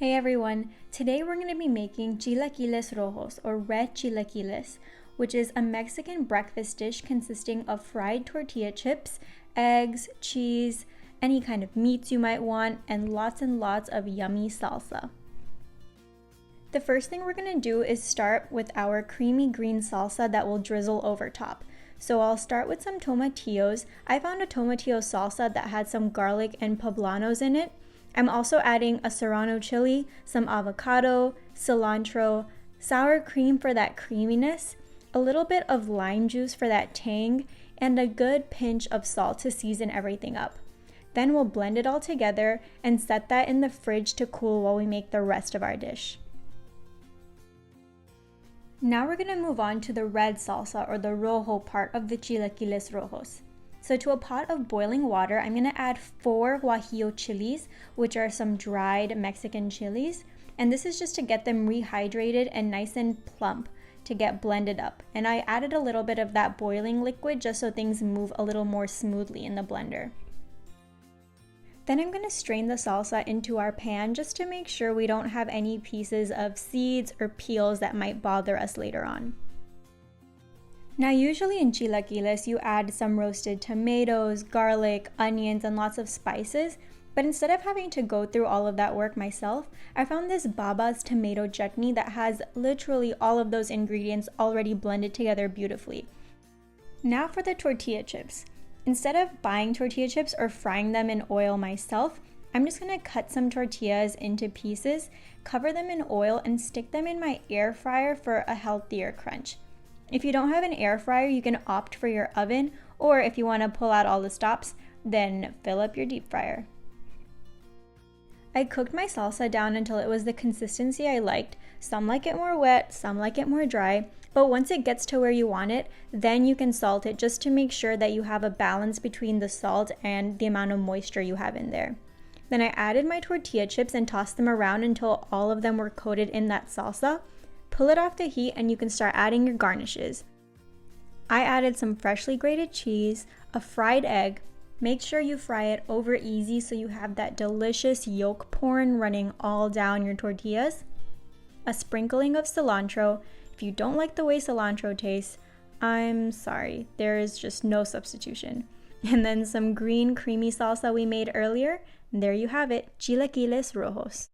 Hey everyone, today we're going to be making chilaquiles rojos or red chilaquiles, which is a Mexican breakfast dish consisting of fried tortilla chips, eggs, cheese, any kind of meats you might want, and lots of yummy salsa. The first thing we're going to do is start with our creamy green salsa that will drizzle over top. So I'll start with some tomatillos. I found a tomatillo salsa that had some garlic and poblanos in it. I'm also adding a serrano chili, some avocado, cilantro, sour cream for that creaminess, a little bit of lime juice for that tang, and a good pinch of salt to season everything up. Then we'll blend it all together and set that in the fridge to cool while we make the rest of our dish. Now we're going to move on to the red salsa or the rojo part of the chilaquiles rojos. So to a pot of boiling water, I'm going to add 4 guajillo chilies, which are some dried Mexican chilies. And this is just to get them rehydrated and nice and plump to get blended up. And I added a little bit of that boiling liquid just so things move a little more smoothly in the blender. Then I'm going to strain the salsa into our pan just to make sure we don't have any pieces of seeds or peels that might bother us later on. Now usually in chilaquiles you add some roasted tomatoes, garlic, onions, and lots of spices, but instead of having to go through all of that work myself, I found this Baba's tomato chutney that has literally all of those ingredients already blended together beautifully. Now for the tortilla chips. Instead of buying tortilla chips or frying them in oil myself, I'm just going to cut some tortillas into pieces, cover them in oil, and stick them in my air fryer for a healthier crunch. If you don't have an air fryer, you can opt for your oven, or if you want to pull out all the stops, then fill up your deep fryer. I cooked my salsa down until it was the consistency I liked. Some like it more wet, some like it more dry, but once it gets to where you want it, then you can salt it just to make sure that you have a balance between the salt and the amount of moisture you have in there. Then I added my tortilla chips and tossed them around until all of them were coated in that salsa. Pull it off the heat and you can start adding your garnishes. I added some freshly grated cheese, a fried egg. Make sure you fry it over easy so you have that delicious yolk porn running all down your tortillas. A sprinkling of cilantro. If you don't like the way cilantro tastes, I'm sorry, there is just no substitution. And then some green creamy salsa we made earlier. And there you have it, chilaquiles rojos.